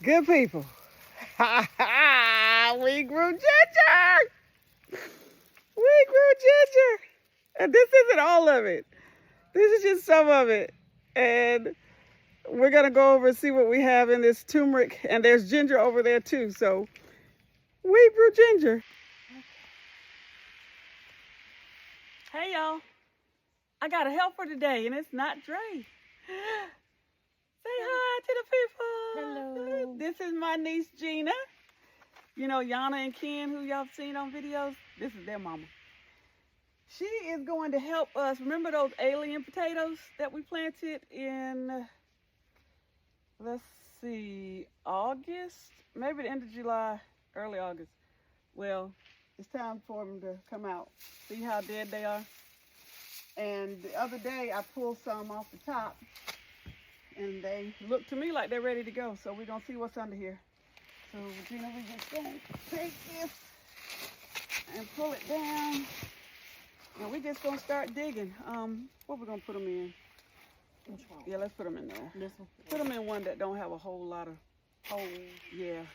Good people. We grew ginger. We grew ginger. And this isn't all of it. This is just some of it. And we're going to go over and see what we have in this turmeric. And there's ginger over there too. So we grew ginger. Hey y'all. I got a helper today and it's not Dre. Say hi to the people. Hello. This is my niece Gina. You know Yana and Ken, who y'all seen on videos? This is their mama. She is going to help us. Remember those alien potatoes that we planted in, let's see, August? Maybe the end of July, early August. Well, it's time for them to come out. See how dead they are? And the other day I pulled some off the top and they look to me like they're ready to go. So we're going to see what's under here. So Gina, we're just going to take this and pull it down. And we're just going to start digging. What we're going to put them in? Which one? Yeah, let's put them in there. This one? Put them in one that don't have a whole lot of holes. Yeah.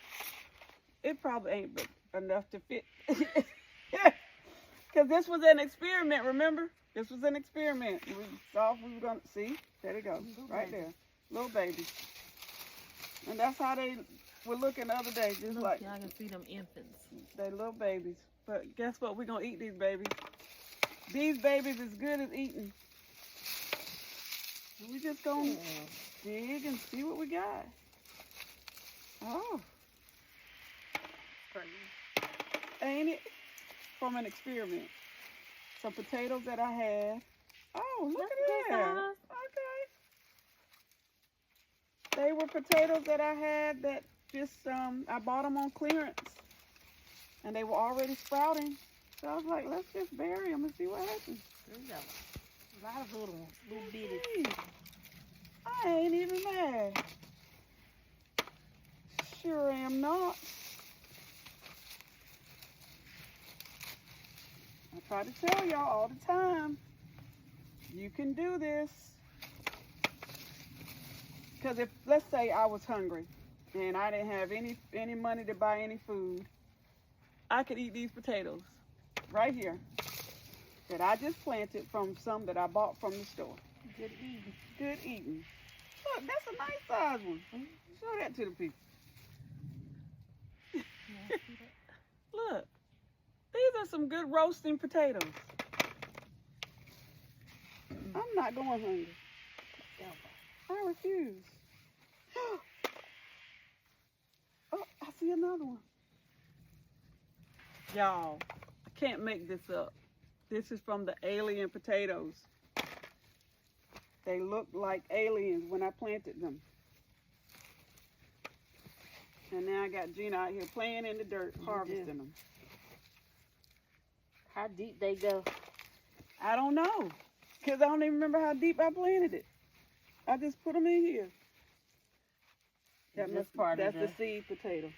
It probably ain't enough to fit. Because this was an experiment, remember? This was an experiment. We thought we were going to, see? There they go. Right there. Little babies. And that's how they were looking the other day. Just like, y'all can see them infants. they little babies. But guess what? We're going to eat these babies. These babies is good as eating. And we just going to dig and see what we got. Oh. Ain't it? From an experiment. Some potatoes that I had. Oh, look at that. Okay. They were potatoes that I had that just, I bought them on clearance. And they were already sprouting. So I was like, let's just bury them and see what happens. There you go. A lot of little ones. Little bitty. I ain't even mad. Sure am not. I try to tell y'all all the time, you can do this. Because if, let's say I was hungry and I didn't have any money to buy any food, I could eat these potatoes right here that I just planted from some that I bought from the store. Good eating. Good eating. Look, that's a nice size one. Show that to the people. Look. These are some good roasting potatoes. I'm not going hungry. I refuse. Oh, I see another one. Y'all, I can't make this up. This is from the alien potatoes. They look like aliens when I planted them. And now I got Gina out here playing in the dirt, harvesting them. How deep they go? I don't know, because I don't even remember how deep I planted it. I just put them in here. That's the seed potato.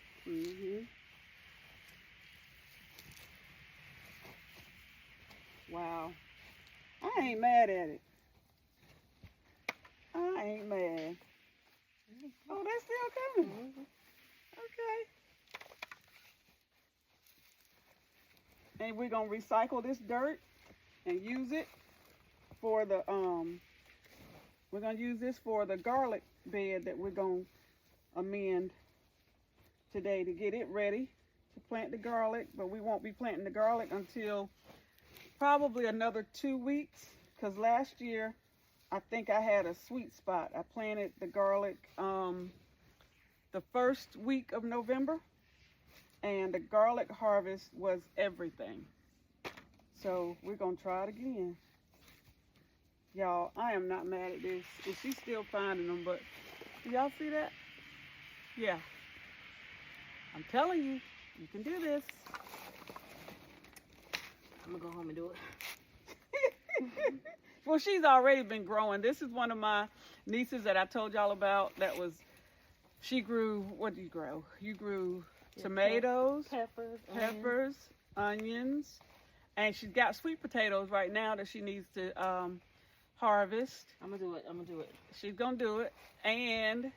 Wow. I ain't mad at it. I ain't mad. Oh, they're still coming. Okay. And we're gonna recycle this dirt and use it for the we're gonna use this for the garlic bed that we're gonna amend today to get it ready to plant the garlic. But we won't be planting the garlic until probably another 2 weeks, because last year I think I had a sweet spot. I planted the garlic the first week of November. And the garlic harvest was everything. So we're going to try it again. Y'all, I am not mad at this. And she's still finding them, but do y'all see that? Yeah. I'm telling you, you can do this. I'm going to go home and do it. Well, she's already been growing. This is one of my nieces that I told y'all about that was, she grew, what did you grow? You grew tomatoes, peppers, onions, and she's got sweet potatoes right now that she needs to harvest. I'm gonna do it. She's gonna do it, and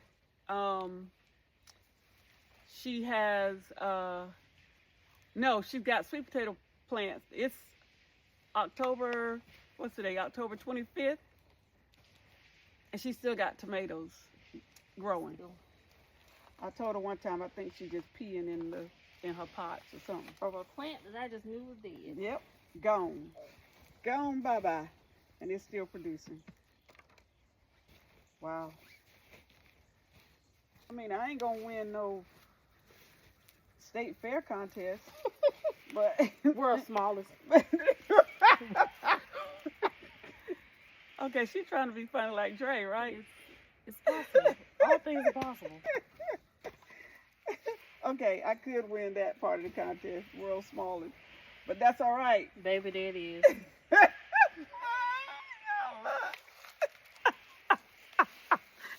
she has, no, she's got sweet potato plants. It's October, what's today? October 25th. And she still got tomatoes growing. I told her one time I think she just peeing in her pots or something. Of a plant that I just knew was dead. Yep, gone. Gone, bye-bye. And it's still producing. Wow. I mean, I ain't gonna win no state fair contest, but World's smallest. Okay, she's trying to be funny like Dre, right? It's possible. All things are possible. Okay, I could win that part of the contest, world's smallest, but that's all right. Baby, there it is.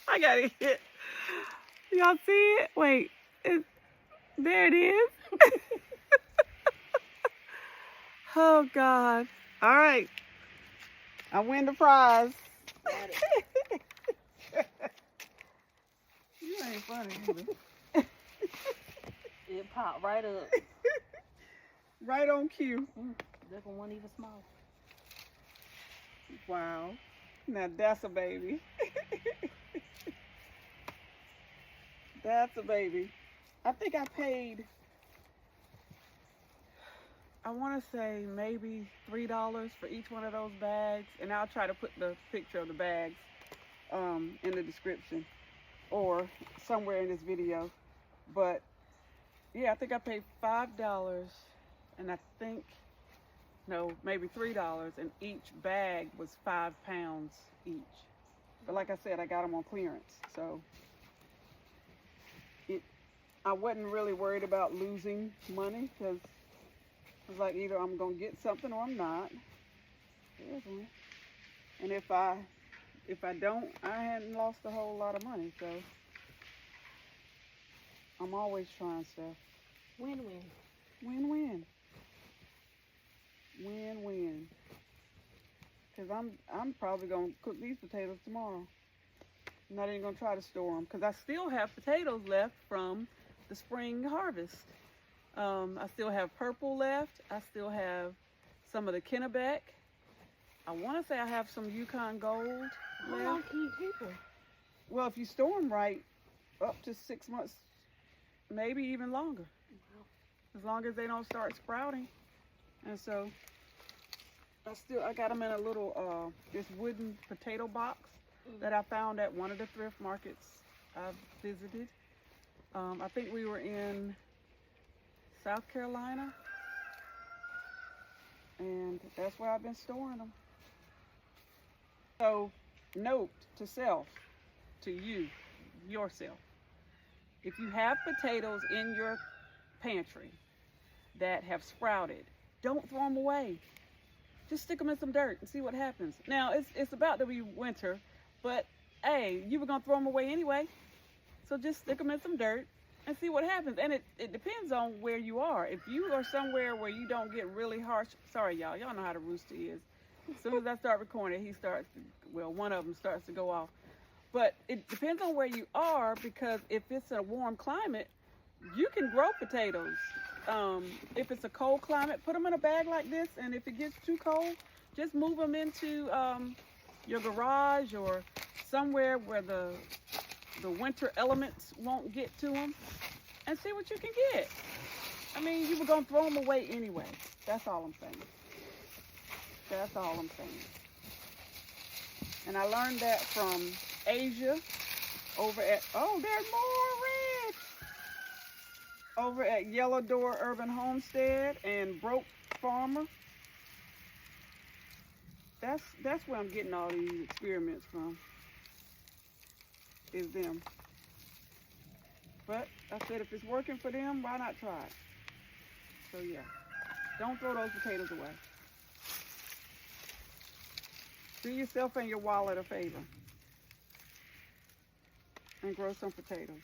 I got it hit. Y'all see it? Wait, there it is. Oh God! All right, I win the prize. Got it. You ain't funny either. It popped right up. Right on cue. That one wasn't even small. Wow. Now that's a baby. That's a baby. I think I paid, I want to say maybe $3 for each one of those bags. And I'll try to put the picture of the bags in the description or somewhere in this video. But yeah, I think I paid $5 and I think, no, maybe $3, and each bag was 5 pounds each. But like I said, I got them on clearance, so I wasn't really worried about losing money because I was like, either I'm gonna get something or I'm not. There's one. And if I don't, I hadn't lost a whole lot of money, so I'm always trying stuff. Win-win. Win-win. Win-win. Because I'm probably going to cook these potatoes tomorrow. I'm not even going to try to store them because I still have potatoes left from the spring harvest. I still have purple left. I still have some of the Kennebec. I want to say I have some Yukon Gold How left. long can you keep them? Well, if you store them right, up to 6 months, maybe even longer. As long as they don't start sprouting. And so I got them in a little this wooden potato box that I found at one of the thrift markets I've visited. I think we were in South Carolina, and that's where I've been storing them. So, note to self, to you, yourself. If you have potatoes in your pantry that have sprouted, don't throw them away. Just stick them in some dirt and see what happens. Now, it's about to be winter, but hey, you were going to throw them away anyway. So just stick them in some dirt and see what happens. And it depends on where you are. If you are somewhere where you don't get really harsh, sorry y'all know how the rooster is. As soon as I start recording, one of them starts to go off. But it depends on where you are, because if it's a warm climate, you can grow potatoes. If it's a cold climate, put them in a bag like this, and if it gets too cold, just move them into your garage or somewhere where the winter elements won't get to them, and see what you can get. I mean, you were going to throw them away anyway. That's all I'm saying. That's all I'm saying. And I learned that from Asia over at, oh, there's more red. Over at Yellow Door Urban Homestead and Broke Farmer. That's where I'm getting all these experiments from, is them. But I said, if it's working for them, why not try it? So yeah, don't throw those potatoes away. Do yourself and your wallet a favor and grow some potatoes.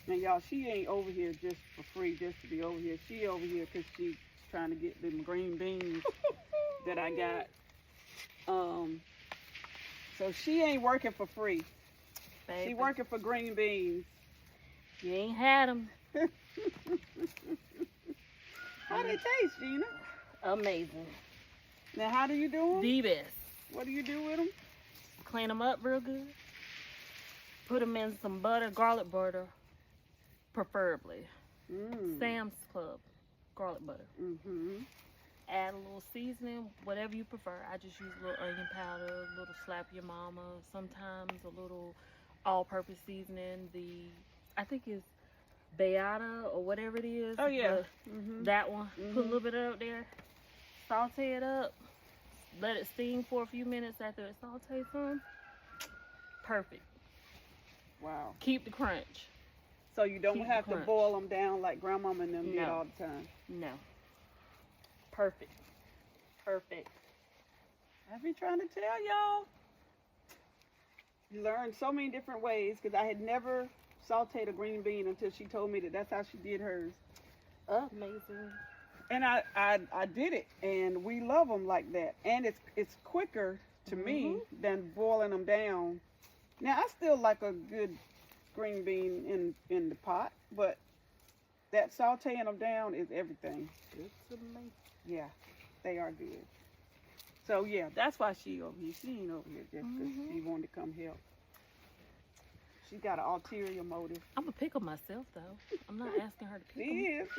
Now y'all, she ain't over here just for free, just to be over here. She over here because she's trying to get them green beans that I got So she ain't working for free. Baby, She working for green beans. you ain't had them. How they taste, Gina? Amazing. Now, how do you do them? The best. What do you do with them? Clean them up real good. Put them in some butter, garlic butter, preferably. Sam's Club garlic butter. Add a little seasoning, whatever you prefer. I just use a little onion powder, a little slap your mama, sometimes a little all-purpose seasoning. I think it's Beata or whatever it is. Oh, yeah. That one. Put a little bit up there. Saute it up. Let it steam for a few minutes after it sautees some. Perfect. Wow. Keep the crunch. So you don't Keep the have to crunch. boil them down like grandmama and them did No. all the time. No. Perfect. Perfect. I be trying to tell y'all. You learn so many different ways because I had never sauteed a green bean until she told me that that's how she did hers. Amazing. And I did it, and we love them like that. And it's quicker to me than boiling them down. Now, I still like a good green bean in the pot, but that sauteing them down is everything. It's amazing. Yeah, they are good. So, yeah, that's why she over here. She ain't over here just because she wanted to come help. She got an ulterior motive. I'm going to pick 'em myself, though. I'm not asking her to pick She 'em. is.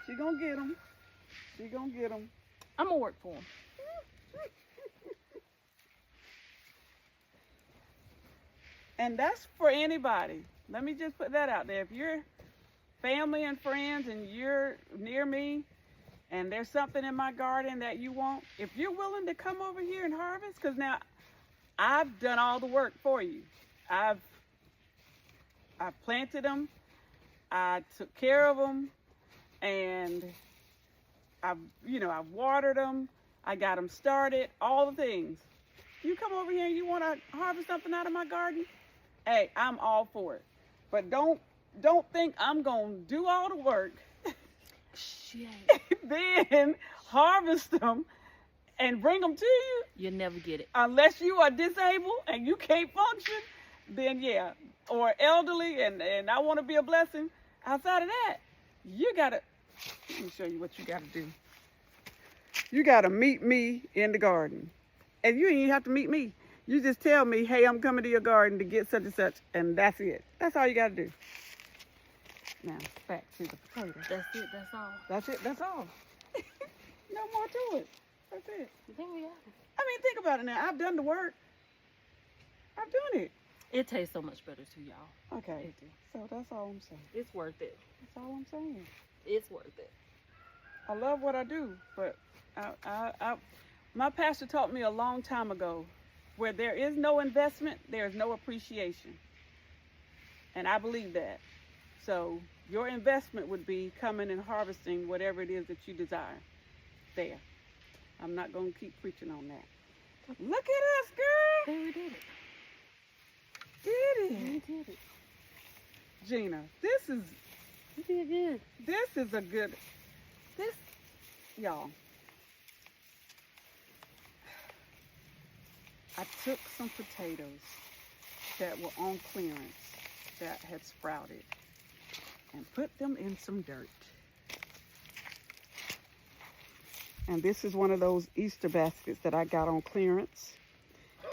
She gonna get them. She gonna get them. I'm going to work for 'em. And that's for anybody. Let me just put that out there. If you're family and friends and you're near me and there's something in my garden that you want, if you're willing to come over here and harvest, because now I've done all the work for you. I've planted them. I took care of them. And I've watered them. I got them started, all the things. You come over here and you want to harvest something out of my garden? Hey, I'm all for it. But don't think I'm going to do all the work, Shit. then harvest them and bring them to you. You'll never get it. Unless you are disabled and you can't function, then yeah. Or elderly and I want to be a blessing. Outside of that, you got to, let me show you what you got to do. You got to meet me in the garden. And you ain't even have to meet me. You just tell me, hey, I'm coming to your garden to get such and such, and that's it. That's all you got to do. Now, back to the potatoes. That's it. That's all. That's it. That's all. No more to it. That's it. You think we got it? I mean, think about it now. I've done the work. I've done it. It tastes so much better too, y'all. Okay. It do. So that's all I'm saying. It's worth it. That's all I'm saying. It's worth it. I love what I do, but my pastor taught me a long time ago, where there is no investment, there is no appreciation. And I believe that. So your investment would be coming and harvesting whatever it is that you desire. There. I'm not going to keep preaching on that. Look at us, girl. Hey, we did it. Did We it. did it. Gina, We did good. this is a good, y'all. I took some potatoes that were on clearance that had sprouted and put them in some dirt. And this is one of those Easter baskets that I got on clearance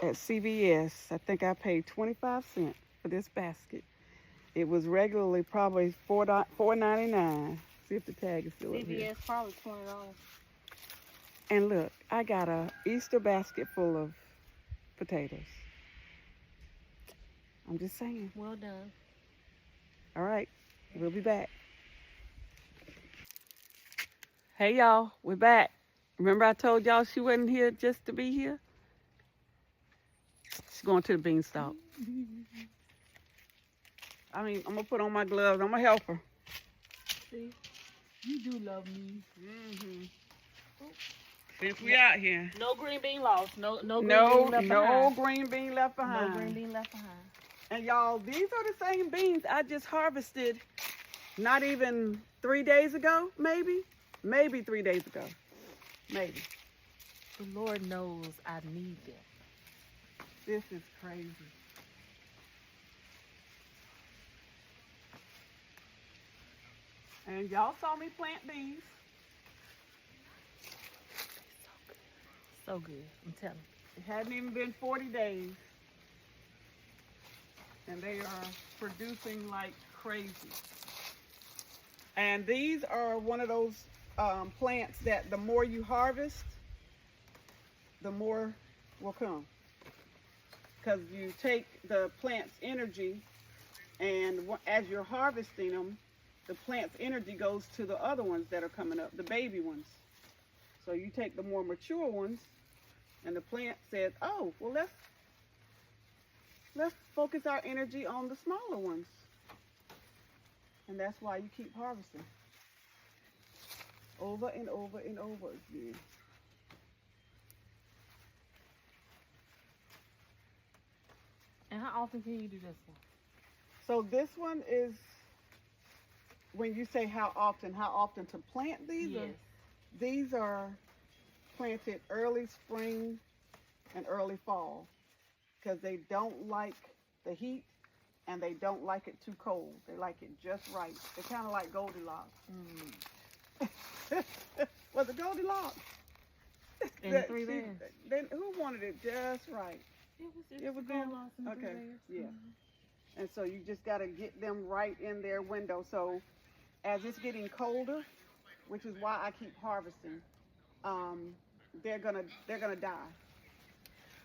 at CVS. I think I paid 25 cents for this basket. It was regularly probably $4.99. See if the tag is still up here. CVS probably $20. And look, I got a Easter basket full of potatoes. I'm just saying. Well done. All right, we'll be back. Hey y'all, we're back. Remember I told y'all she wasn't here just to be here? She's going to the beanstalk. I mean, I'm gonna put on my gloves. I'm gonna help her. See, you do love me. Since we out here. No green bean lost. No green bean No left behind. green bean left behind. No green bean left behind. And y'all, these are the same beans I just harvested not even 3 days ago, maybe? Maybe 3 days ago. Maybe. The Lord knows I need them. This is crazy. And y'all saw me plant these. So good. I'm telling It hadn't even been 40 days. And they are producing like crazy. And these are one of those plants that the more you harvest, the more will come. Because you take the plant's energy, and as you're harvesting them, the plant's energy goes to the other ones that are coming up, the baby ones. So you take the more mature ones, and the plant says, oh, well, let's focus our energy on the smaller ones. And that's why you keep harvesting. Over and over and over again. And how often can you do this one? So this one is, when you say how often to plant these? Yes. These are planted early spring and early fall because they don't like the heat and they don't like it too cold. They like it just right. They're kind of like Goldilocks. Was it Goldilocks? And the three bears. Then who wanted it just right? It was them? Goldilocks and the three Okay, bears. yeah. And so you just got to get them right in their window. So as it's getting colder, which is why I keep harvesting, they're gonna die.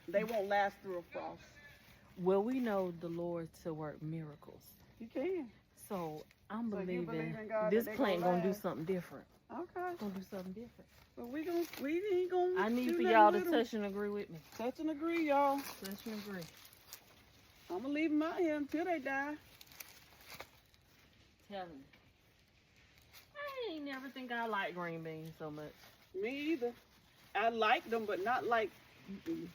They won't last through a frost. Well, we know the Lord to work miracles. You can. So I'm So you believing believe in God this that they plant gonna gonna do last? something different. Okay. Gonna do something different. But we ain't gonna. I need do for nothing y'all to with 'em. touch and agree with me. Touch and agree, y'all. Touch and agree. I'm gonna leave them out here until they die. Tell me. I ain't never think I like green beans so much. Me either. I like them, but not like.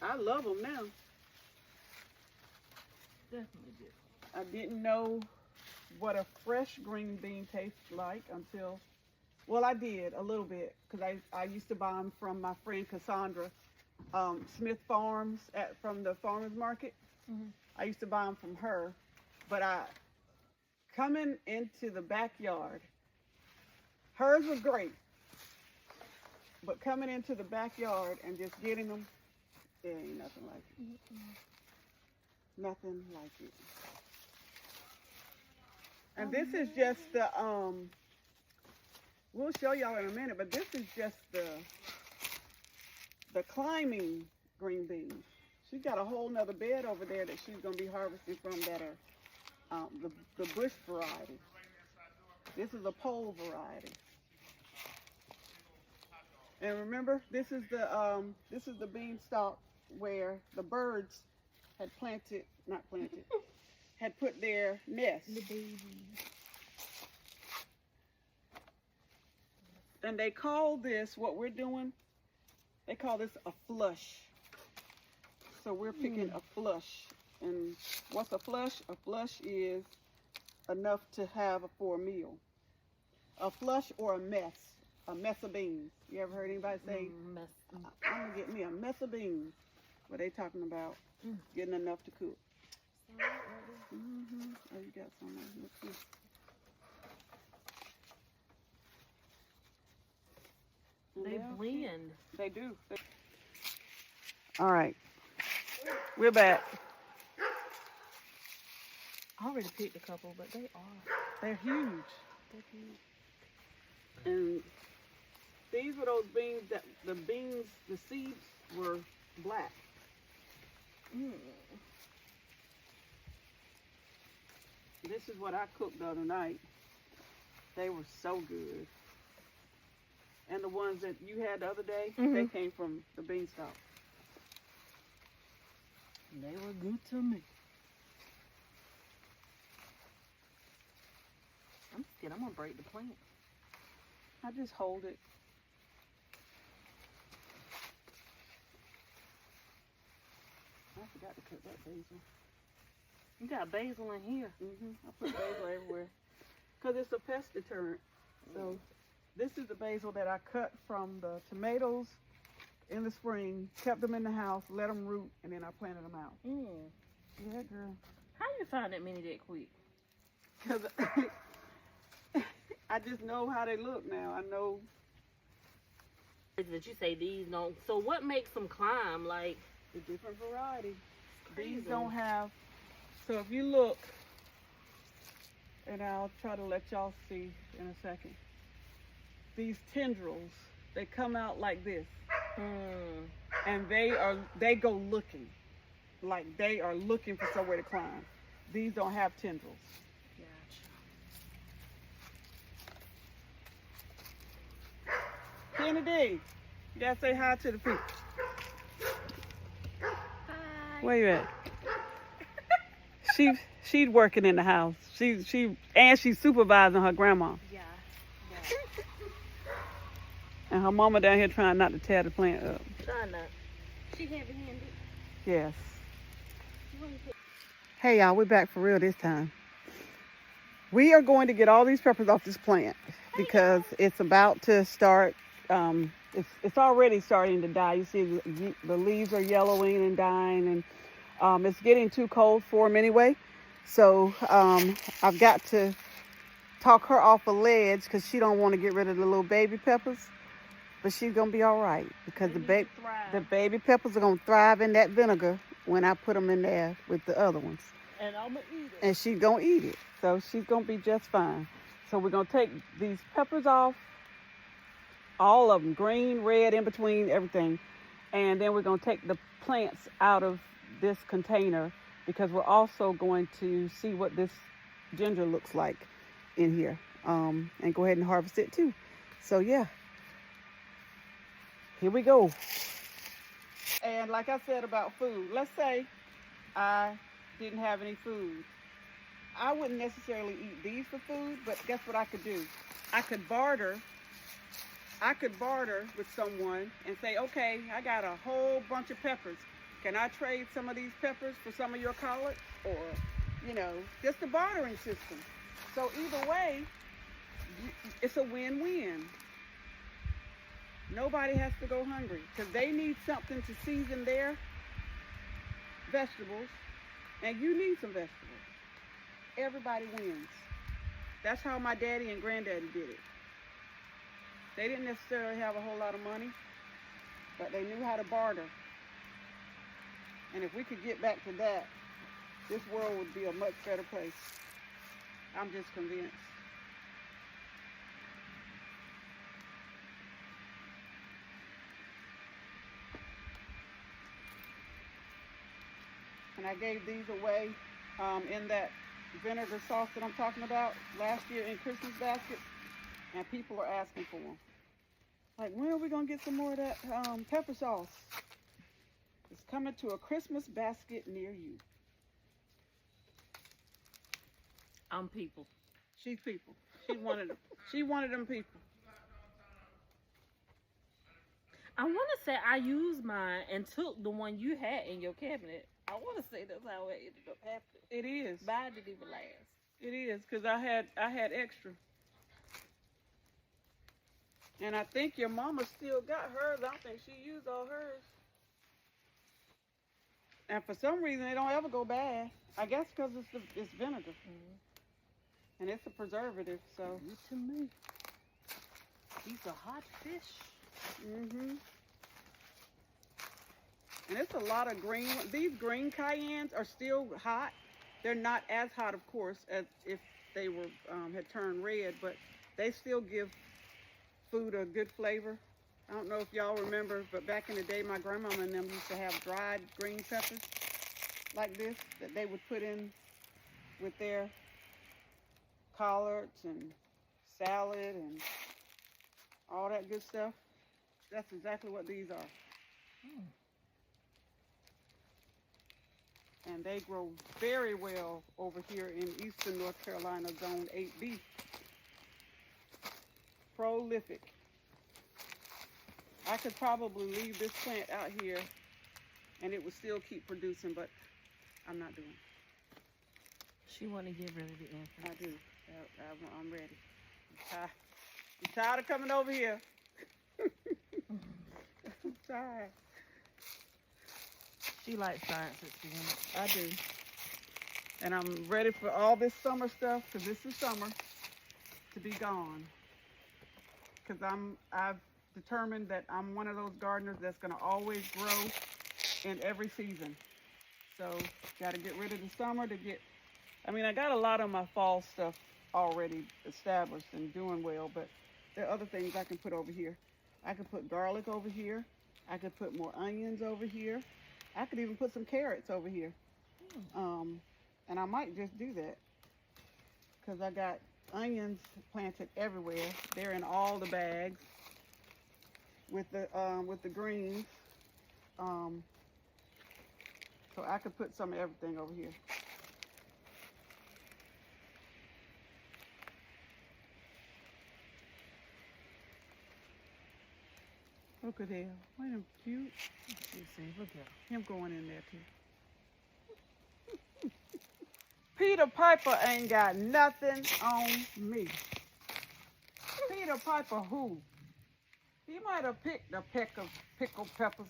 I love them now. Definitely different. I didn't know what a fresh green bean tastes like until, well, I did a little bit because I used to buy them from my friend Cassandra Smith Farms from the farmers market. Mm-hmm. I used to buy them from her, but coming into the backyard, hers was great, but coming into the backyard and just getting them, there ain't nothing like it. Mm-hmm. Nothing like it. And this is just the we'll show y'all in a minute, but this is just the climbing green beans. She's got a whole nother bed over there that she's gonna be harvesting from that are the bush variety. This is a pole variety. And remember, this is the beanstalk where the birds had had put their nest. The baby. And they call this, what we're doing, they call this a flush. So we're picking a flush. And what's a flush? A flush is enough to have for a meal. A flush or a mess of beans. You ever heard anybody say, I'm gonna get me a mess of beans? What they talking about? Getting enough to cook. Mm-hmm. Oh, you got some. Look here. They blend. They do. All right. We're back. I already picked a couple, but they're huge. They're huge. And these were those beans that the seeds were black. This is what I cooked the other night. They were so good. And the ones that you had the other day, they came from the beanstalk. They were good to me. I'm scared I'm gonna break the plant. I just hold it. I forgot to cut that basil. You got basil in here. I put basil everywhere. Because it's a pest deterrent. So this is the basil that I cut from the tomatoes in the spring, kept them in the house, let them root, and then I planted them out. Yeah, girl. How you find that many that quick? Because I just know how they look now. I know. That you say these don't. So what makes them climb? Like The different variety. crazy. These don't have. So if you look, and I'll try to let y'all see in a second. These tendrils, they come out like this, and they go looking, like they are looking for somewhere to climb. These don't have tendrils. Gotcha. Kennedy, you gotta say hi to the people. Hi. Where you at? She's working in the house. She's supervising her grandma. Yeah. And her mama down here trying not to tear the plant up. Trying not. She heavy-handed. Yes. Hey y'all, we're back for real this time. We are going to get all these peppers off this plant because it's about to start. It's already starting to die. You see the leaves are yellowing and dying, and it's getting too cold for them anyway. So I've got to talk her off a ledge because she don't want to get rid of the little baby peppers. But she's gonna be all right because the baby peppers are gonna thrive in that vinegar when I put them in there with the other ones. And I'm gonna eat it. And she's gonna eat it, so she's gonna be just fine. So we're gonna take these peppers off, all of them, green, red, in between, everything, and then we're gonna take the plants out of this container because we're also going to see what this ginger looks like in here, and go ahead and harvest it too. So yeah. Here we go. And like I said about food, let's say I didn't have any food. I wouldn't necessarily eat these for food, but guess what I could do? I could barter with someone and say, okay, I got a whole bunch of peppers. Can I trade some of these peppers for some of your collards? Or, just a bartering system. So either way, it's a win-win. Nobody has to go hungry because they need something to season their vegetables, and you need some vegetables. Everybody wins. That's how my daddy and granddaddy did it. They didn't necessarily have a whole lot of money, but they knew how to barter. And if we could get back to that, this world would be a much better place. I'm just convinced. And I gave these away in that vinegar sauce that I'm talking about last year in Christmas baskets, and people are asking for them. Like, when are we gonna get some more of that pepper sauce? It's coming to a Christmas basket near you. I'm people. She's people. She wanted them. She wanted them people. I want to say I used mine and took the one you had in your cabinet. I want to say that's how it ended up happening. It is. Mine didn't even last. It is, because I had extra. And I think your mama still got hers. I don't think she used all hers. And for some reason, they don't ever go bad. I guess because it's vinegar. And it's a preservative, so. Give it to me. He's a hot fish. And it's a lot of green. These green cayennes are still hot. They're not as hot, of course, as if they were had turned red, but they still give food a good flavor. I don't know if y'all remember, but back in the day, my grandmama and them used to have dried green peppers like this that they would put in with their collards and salad and all that good stuff. That's exactly what these are. And they grow very well over here in eastern North Carolina, zone 8B. Prolific. I could probably leave this plant out here and it would still keep producing, but I'm not doing it. She want to get rid of the infant. I do. I'm ready. I'm tired of coming over here. side. She likes science experiments. I do. And I'm ready for all this summer stuff, because this is summer, to be gone. Because I've determined that I'm one of those gardeners that's going to always grow in every season. So got to get rid of the summer to get, I mean, I got a lot of my fall stuff already established and doing well, but there are other things I can put over here. I could put garlic over here. I could put more onions over here. I could even put some carrots over here. And I might just do that because I got onions planted everywhere. They're in all the bags with the greens. So I could put some of everything over here. Look at him. Ain't him cute? You see, look at Him going in there too. Peter Piper ain't got nothing on me. Peter Piper who? He might have picked a peck of pickled peppers.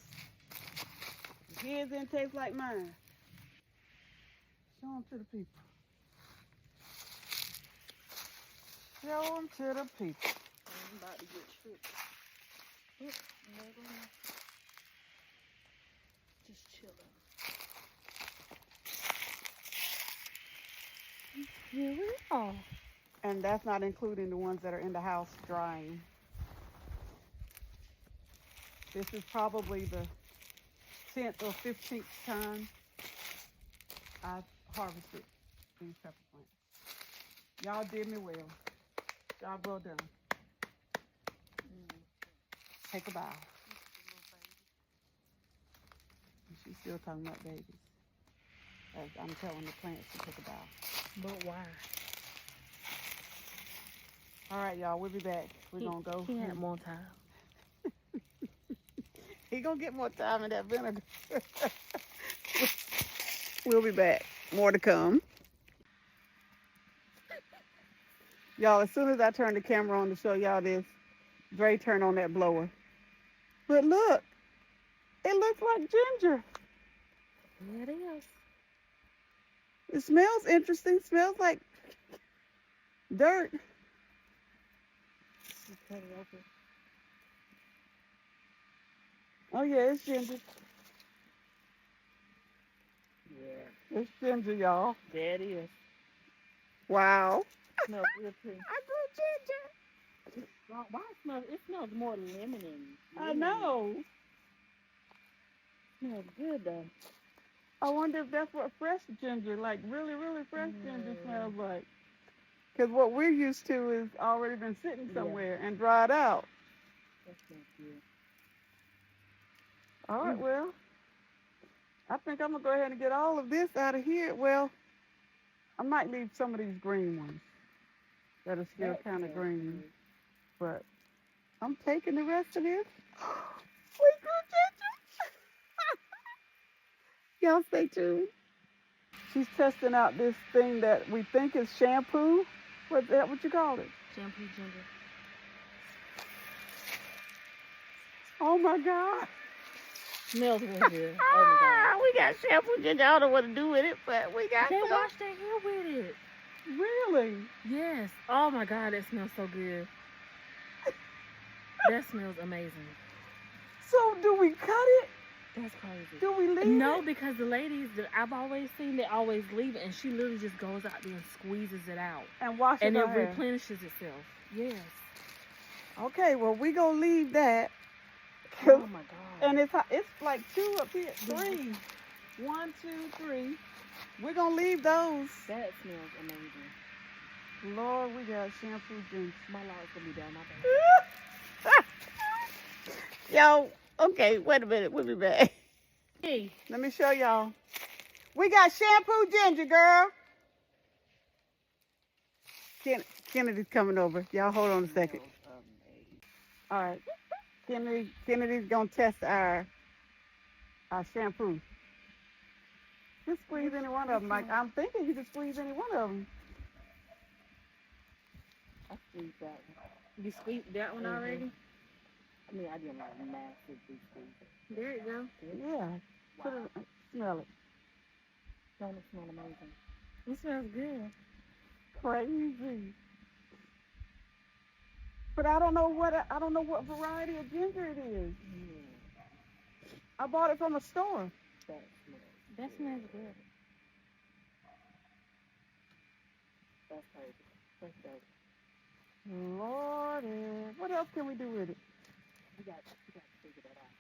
His didn't taste like mine. Show them to the people. Show them to the people. I'm about to get tripped. Oop, there go. Just chilling. Here we are. And that's not including the ones that are in the house drying. This is probably the 10th or 15th time I've harvested these pepper plants. Y'all did me well. Job well done. Take a bow. She's still talking about babies. As I'm telling the plants to take a bow. But why? All right, y'all, we'll be back. We're going to go. He had more time. He going to get more time in that vinegar. We'll be back. More to come. Y'all, as soon as I turn the camera on to show y'all this, Dre turned on that blower. But look, it looks like ginger. Yeah, it is. It smells interesting. Smells like dirt. Just cut it open. Oh yeah, it's ginger. Yeah. It's ginger, y'all. There it is. Wow. Smells good too. I grew ginger. Why it smells more lemon. I know. Smells good though. I wonder if that's what fresh ginger, like really, really fresh ginger smells like. Because what we're used to is already been sitting somewhere and dried out. That smells good. All right, well, I think I'm going to go ahead and get all of this out of here. Well, I might leave some of these green ones that are still kind of green. But I'm taking the rest of this. We grew ginger. Y'all stay tuned. She's testing out this thing that we think is shampoo. What's that? What you call it? Shampoo ginger. Oh my God. Smells real good. Oh my God. We got shampoo ginger. I don't know what to do with it, but we got They some. wash their hair with it. Really? Yes. Oh my God, that smells so good. That smells amazing. So do we cut it? That's crazy. Do we leave No, it? because the ladies that I've always seen, they always leave it, and she literally just goes out there and squeezes it out, And wash and it it her hair. replenishes itself. Yes. Okay, well we gonna leave that. Oh my God. And it's like 2 up here, 3. 1, 2, 3. We're gonna leave those. That smells amazing. Lord, we got shampoo ginger. My light's gonna be down my back. Yo, okay, wait a minute, we'll be back. Hey. Let me show y'all. We got shampoo ginger, girl. Kennedy's coming over. Y'all hold on a second. All right. Kennedy's gonna test our shampoo. Just squeeze any one of them. Like I'm thinking you can squeeze any one of them. I squeezed that one. You squeezed that one already? I mean, I didn't like massive deep freezer. There you go. Yeah. Put it, smell it. Don't it smell amazing? It smells good. Crazy. But I don't know what variety of ginger it is. I bought it from a store. That smells good. That's crazy. That's crazy. Lordy. What else can we do with it? You got to figure that out.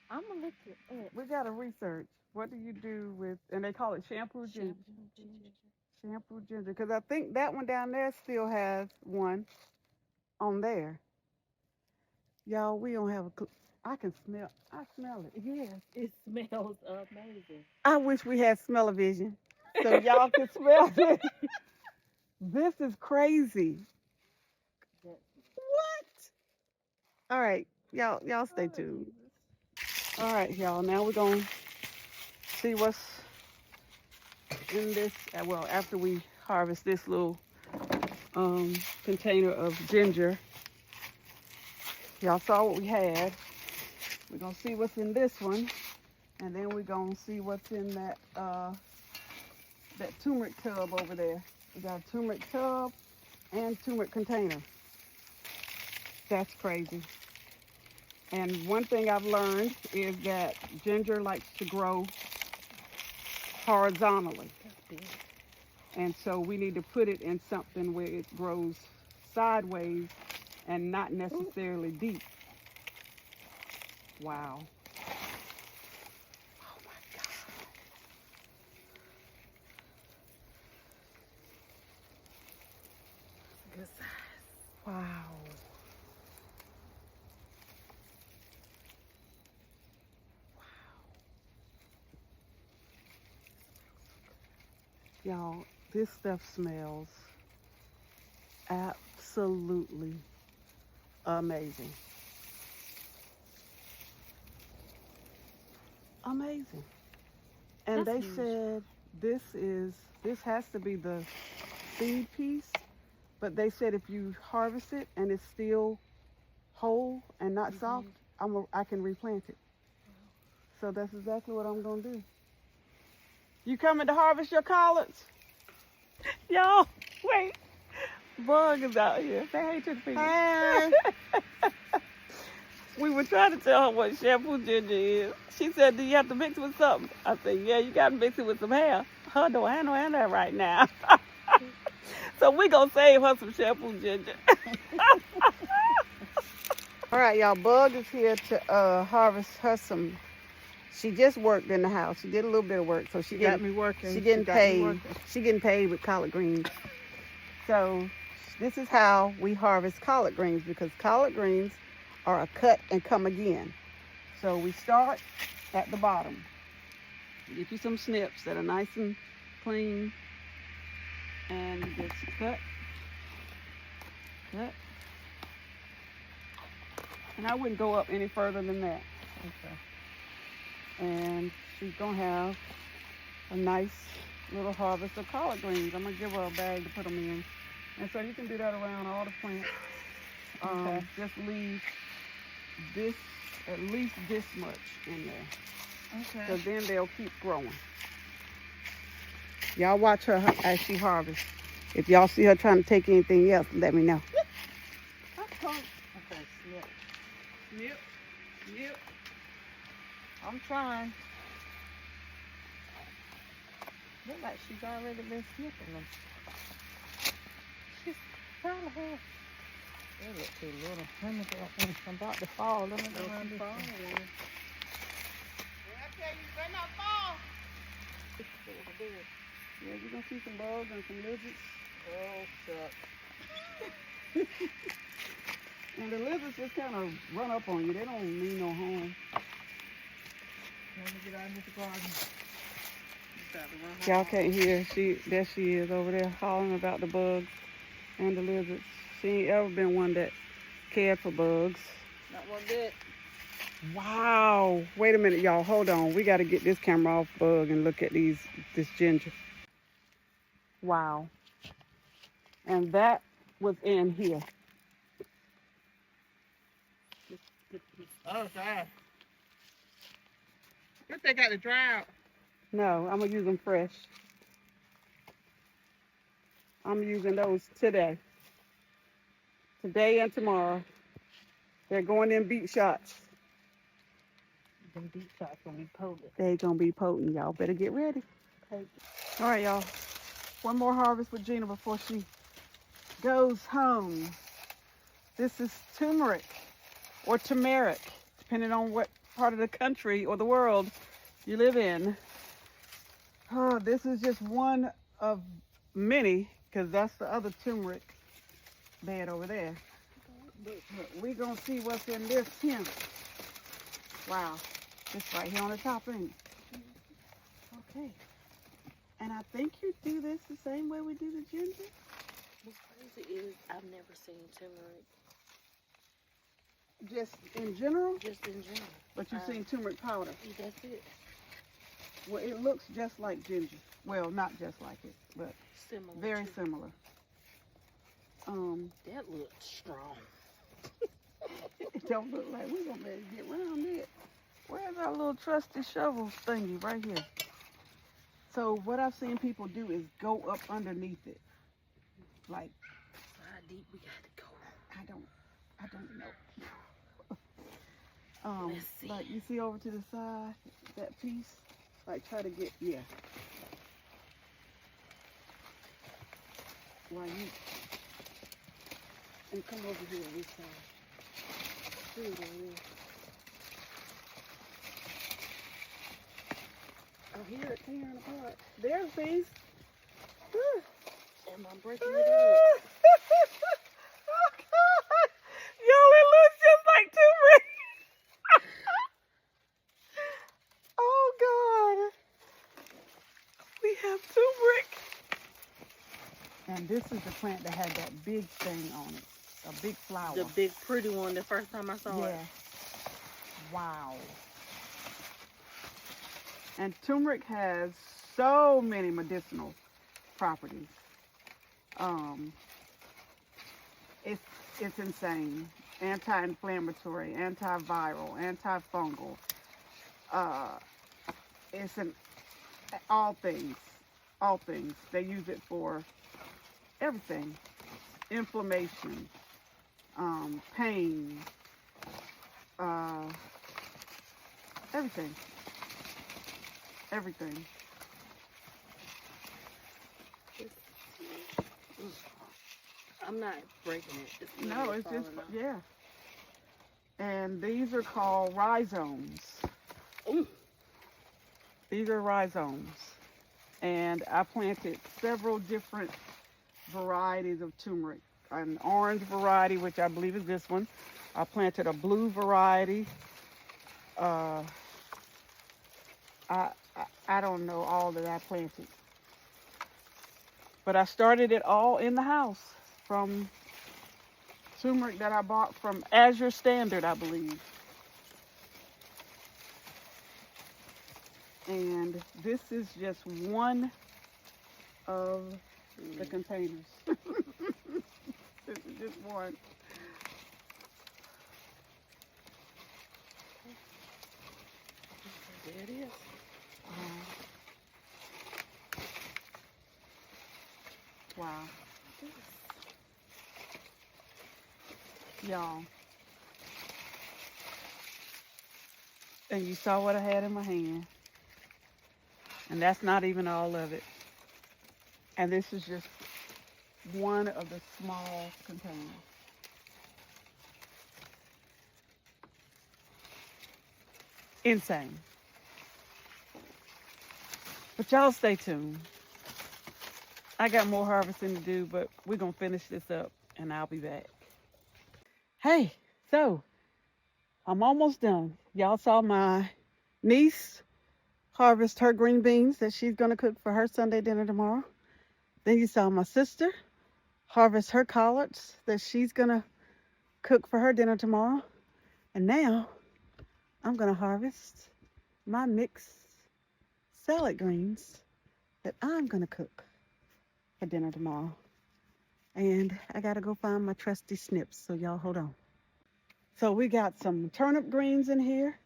I'm gonna look it up. We gotta research. What do you do with, and they call it shampoo ginger. Shampoo ginger. Because I think that one down there still has one on there. Y'all, we don't have a clue. I smell it. Yes, it smells amazing. I wish we had smell-o-vision so y'all could smell it. This is crazy. What? All right, y'all stay tuned. All right, y'all, now we're going to see what's in this, well, after we harvest this little container of ginger. Y'all saw what we had. We're going to see what's in this one, and then we're going to see what's in that turmeric tub over there. We got a turmeric tub and turmeric container. That's crazy. And one thing I've learned is that ginger likes to grow horizontally. That's big. And so we need to put it in something where it grows sideways and not necessarily deep. Wow. Oh my God. Good size. Wow. Y'all, this stuff smells absolutely amazing. Amazing. And That's they huge. said this has to be the seed piece, but they said if you harvest it and it's still whole and not soft, I can replant it. So that's exactly what I'm gonna do. You coming to harvest your collards? Y'all, wait. Bug is out here. Say hey to the people. Hi. We were trying to tell her what shampoo ginger is. She said, do you have to mix it with something? I said, yeah, you got to mix it with some hair. Her don't have no hair right now. So we going to save her some shampoo ginger. All right, y'all, Bug is here to harvest her some. She just worked in the house. She did a little bit of work, so she Got me working. She getting paid. She getting paid with collard greens. So this is how we harvest collard greens, because collard greens are a cut and come again. So we start at the bottom. Get you some snips that are nice and clean, and you just cut. And I wouldn't go up any further than that. Okay. And she's gonna have a nice little harvest of collard greens. I'm gonna give her a bag to put them in. And so you can do that around all the plants. Okay. Just leave this, at least this much in there. Okay. So then they'll keep growing. Y'all watch her as she harvests. If y'all see her trying to take anything else, let me know. Okay, snip. Yep. I'm trying. Look like she's already been snipping them. She's trying to have. They look too little. Let me go. I'm about to fall. Let me go around this one. Better not fall. Yeah, you're gonna see some bugs and some lizards. Oh, shucks. And the lizards just kind of run up on you. They don't mean no harm. Let me get out into the garden. Y'all can't hear. There she is over there hollering about the bugs and the lizards. She ain't ever been one that cared for bugs. Not one bit. Wow. Wait a minute, y'all. Hold on. We got to get this camera off Bug and look at this ginger. Wow. And that was in here. The Oh, God. What they got to dry out? No, I'm gonna use them fresh. I'm using those today. Today and tomorrow. They're going in beet shots. Them beet shots gonna be potent. They gonna be potent. Y'all better get ready. Okay. All right, y'all. One more harvest with Gina before she goes home. This is turmeric or turmeric, depending on what part of the country or the world you live in. Oh, this is just one of many, because that's the other turmeric bed over there. But we're going to see what's in this here. Wow. It's right here on the top, ain't it? Okay. And I think you do this the same way we do the ginger. What's crazy is I've never seen turmeric. Just in general? Just in general. But you've seen turmeric powder. That's it. Well, it looks just like ginger. Well, not just like it, but Similar. very to- similar. That looks strong. It don't look like we're gonna be able to get around it. Where's our little trusty shovel thingy? Right here. So what I've seen people do is go up underneath it. Like, How deep we got to go? I don't know. Let's see. Like you see over to the side, that piece. Like try to get, yeah. While you, and come over here this side. See it over here. I hear it tearing apart. There's a piece. Am I breaking it up? Oh God! Y'all, it looks just like turmeric. Oh God! We have turmeric. And this is the plant that had that big thing on it, a big flower. The big pretty one. The first time I saw it. Yeah. Wow. And turmeric has so many medicinal properties. It's insane. Anti-inflammatory, antiviral, antifungal. It's in all things. All things. They use it for everything. Inflammation, pain, everything. Everything. I'm not breaking it. It's No, literally it's just, falling off. yeah. And these are called rhizomes. Ooh. These are rhizomes. And I planted several different varieties of turmeric. An orange variety, which I believe is this one. I planted a blue variety. I don't know all that I planted. But I started it all in the house from turmeric that I bought from Azure Standard, I believe. And this is just one of the containers. This is just one. There it is. Wow. Y'all. And you saw what I had in my hand. And that's not even all of it. And this is just one of the small containers. Insane. But y'all stay tuned. I got more harvesting to do, but we're going to finish this up and I'll be back. Hey, so I'm almost done. Y'all saw my niece harvest her green beans that she's going to cook for her Sunday dinner tomorrow. Then you saw my sister harvest her collards that she's going to cook for her dinner tomorrow. And now I'm going to harvest my mixed salad greens that I'm going to cook for dinner tomorrow. And I got to go find my trusty snips, so y'all hold on. So we got some turnip greens in here.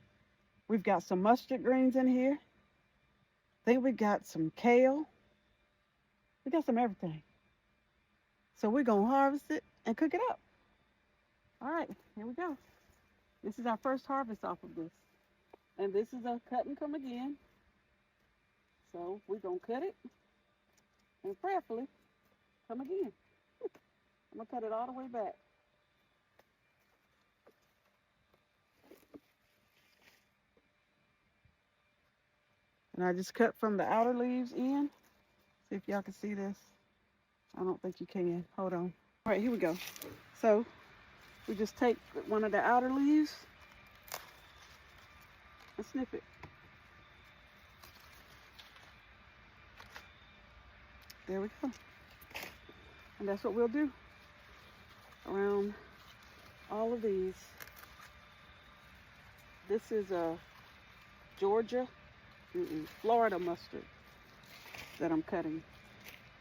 We've got some mustard greens in here. I think we got some kale. We got some everything. So we're going to harvest it and cook it up. All right, here we go. This is our first harvest off of this. And this is a cut and come again. So we're going to cut it and prayerfully come again. I'm going to cut it all the way back. And I just cut from the outer leaves in. See if y'all can see this. I don't think you can. Hold on. All right, here we go. So we just take one of the outer leaves and snip it. There we go. And that's what we'll do around all of these. This is a Florida mustard that I'm cutting.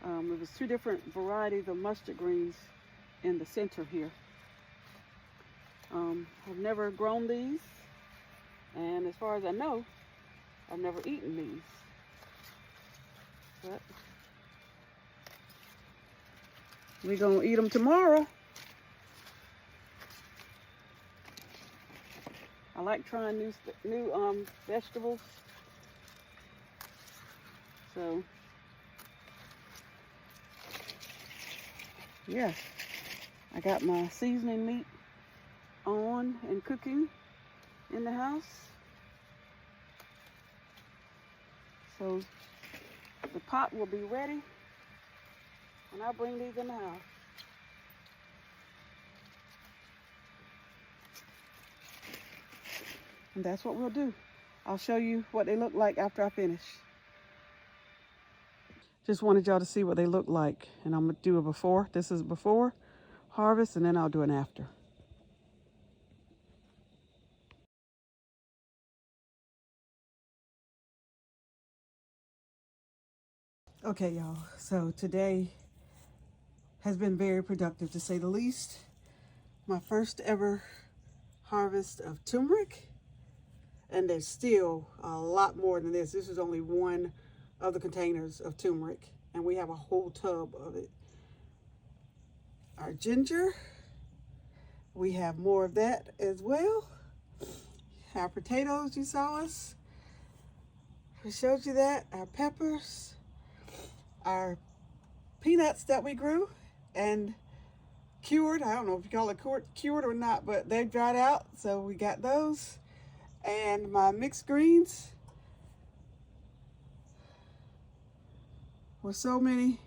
There was 2 different varieties of mustard greens in the center here. I've never grown these, and as far as I know, I've never eaten these. But we're gonna eat them tomorrow. I like trying new vegetables. So yeah, I got my seasoning meat on and cooking in the house. So the pot will be ready when I bring these in the house. And that's what we'll do. I'll show you what they look like after I finish. Just wanted y'all to see what they look like. And I'm gonna do a before. This is before harvest, and then I'll do an after. Okay, y'all. So today has been very productive, to say the least. My first ever harvest of turmeric. And there's still a lot more than this. This is only one of the containers of turmeric, and we have a whole tub of it. Our ginger, we have more of that as well. Our potatoes, you saw us. We showed you that. Our peppers, our peanuts that we grew and cured. I don't know if you call it cured or not, but they dried out, so we got those. And my mixed greens were so many,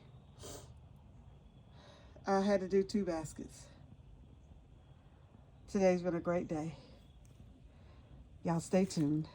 I had to do 2 baskets. Today's been a great day. Y'all stay tuned.